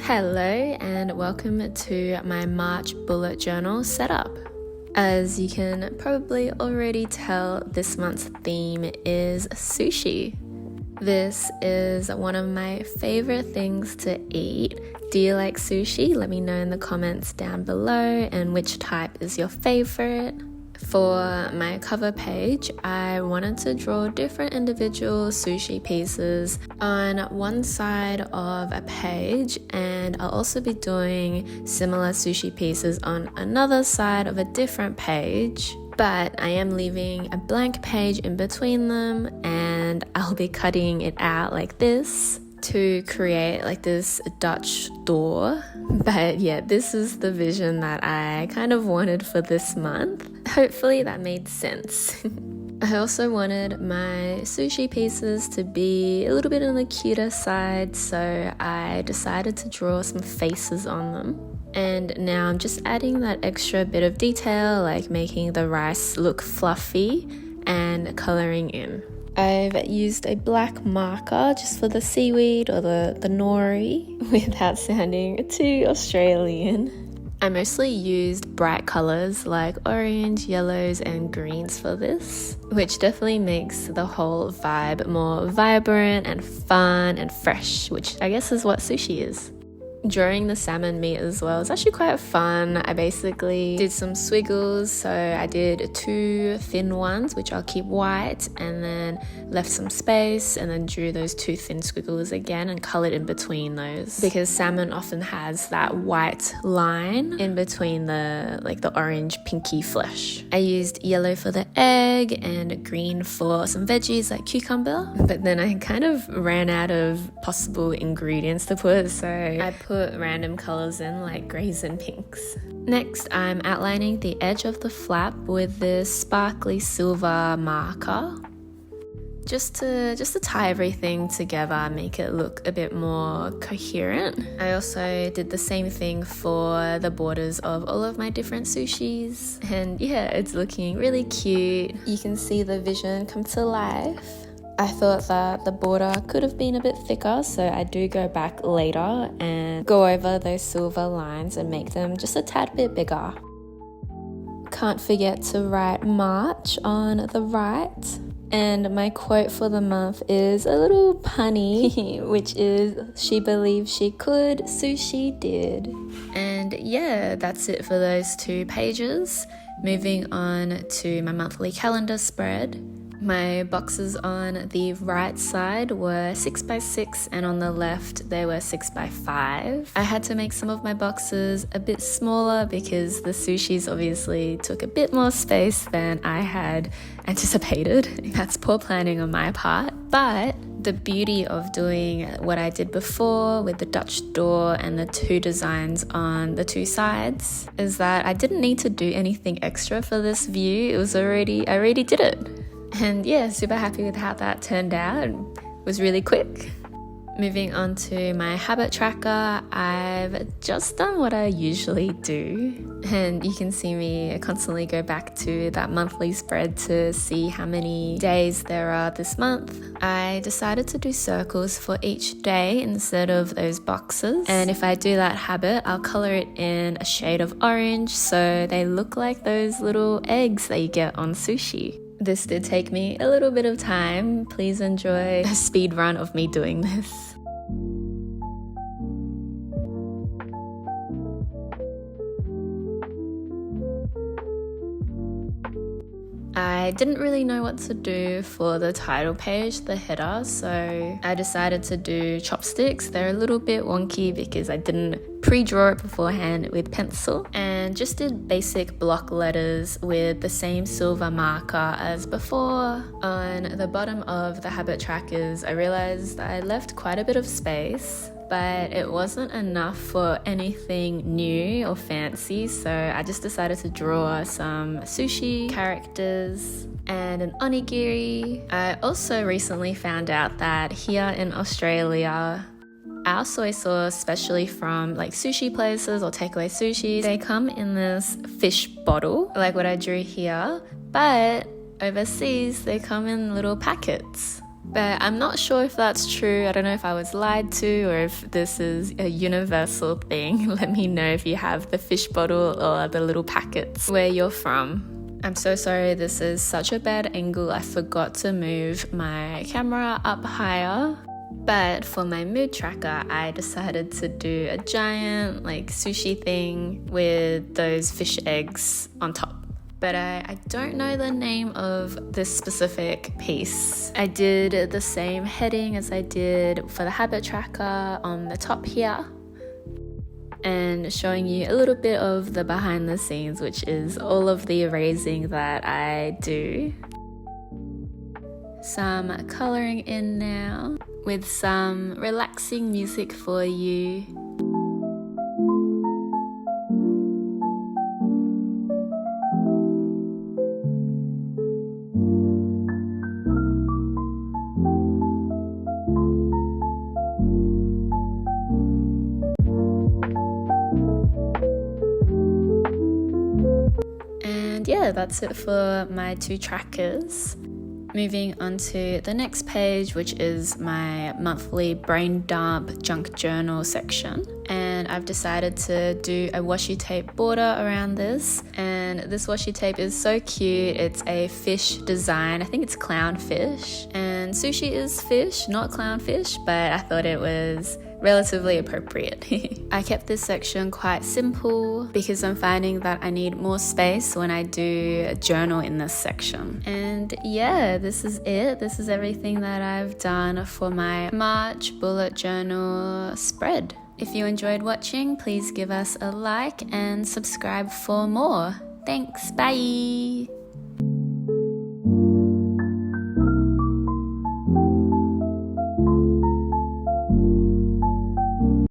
Hello and welcome to my March bullet journal setup. As you can probably already tell, this month's theme is sushi. This is one of my favorite things to eat. Do you like sushi? Let me know in the comments down below, and which type is your favorite. For my cover page, I wanted to draw different individual sushi pieces on one side of a page, and I'll also be doing similar sushi pieces on another side of a different page. But I am leaving a blank page in between them, and I'll be cutting it out like this to create like this Dutch door. But yeah, this is the vision that I kind of wanted for this month. Hopefully that made sense. I also wanted my sushi pieces to be a little bit on the cuter side, so I decided to draw some faces on them. And now I'm just adding that extra bit of detail, like making the rice look fluffy and colouring in. I've used a black marker just for the seaweed or the nori without sounding too Australian. I mostly used bright colours like orange, yellows and greens for this, which definitely makes the whole vibe more vibrant and fun and fresh, which I guess is what sushi is. Drawing the salmon meat as well is actually quite fun. I basically did some squiggles, so I did 2 thin ones which I'll keep white, and then left some space and then drew those 2 thin squiggles again and coloured in between those, because salmon often has that white line in between the orange pinky flesh. I used yellow for the egg and green for some veggies like cucumber, but then I kind of ran out of possible ingredients to put, so I put random colours in like greys and pinks. Next, I'm outlining the edge of the flap with this sparkly silver marker, just to tie everything together, make it look a bit more coherent. I also did the same thing for the borders of all of my different sushis, and yeah, it's looking really cute. You can see the vision come to life. I thought that the border could have been a bit thicker, so I do go back later and go over those silver lines and make them just a tad bit bigger. Can't forget to write March on the right. And my quote for the month is a little punny, which is, "She believed she could, sushi did." And yeah, that's it for those 2 pages. Moving on to my monthly calendar spread. My boxes on the right side were 6x6 and on the left they were 6x5. I had to make some of my boxes a bit smaller because the sushis obviously took a bit more space than I had anticipated. That's poor planning on my part, but the beauty of doing what I did before with the Dutch door and the 2 designs on the 2 sides is that I didn't need to do anything extra for this view. I already did it. And yeah, super happy with how that turned out. It was really quick. Moving on to my habit tracker, I've just done what I usually do. And you can see me constantly go back to that monthly spread to see how many days there are this month. I decided to do circles for each day instead of those boxes. And if I do that habit, I'll colour it in a shade of orange so they look like those little eggs that you get on sushi. This did take me a little bit of time. Please enjoy a speed run of me doing this. I didn't really know what to do for the title page, the header, so I decided to do chopsticks. They're a little bit wonky because I didn't pre-draw it beforehand with pencil, and just did basic block letters with the same silver marker as before. On the bottom of the habit trackers, I realized I left quite a bit of space, but it wasn't enough for anything new or fancy, so I just decided to draw some sushi characters and an onigiri. I also recently found out that here in Australia, our soy sauce, especially from like sushi places or takeaway sushi, they come in this fish bottle, like what I drew here, but overseas they come in little packets. But I'm not sure if that's true. I don't know if I was lied to or if this is a universal thing. Let me know if you have the fish bottle or the little packets where you're from. I'm so sorry, this is such a bad angle. I forgot to move my camera up higher. But for my mood tracker, I decided to do a giant like sushi thing with those fish eggs on top. But I don't know the name of this specific piece. I did the same heading as I did for the habit tracker on the top here, and showing you a little bit of the behind the scenes, which is all of the erasing that I do. Some colouring in now with some relaxing music for you. And yeah, that's it for my 2 trackers. Moving on to the next page, which is my monthly brain dump junk journal section. And I've decided to do a washi tape border around this. And this washi tape is so cute. It's a fish design. I think it's clownfish. And sushi is fish, not clownfish, but I thought it was relatively appropriate. I kept this section quite simple because I'm finding that I need more space when I do a journal in this section. And yeah, this is it. This is everything that I've done for my March bullet journal spread. If you enjoyed watching, please give us a like and subscribe for more. Thanks, bye!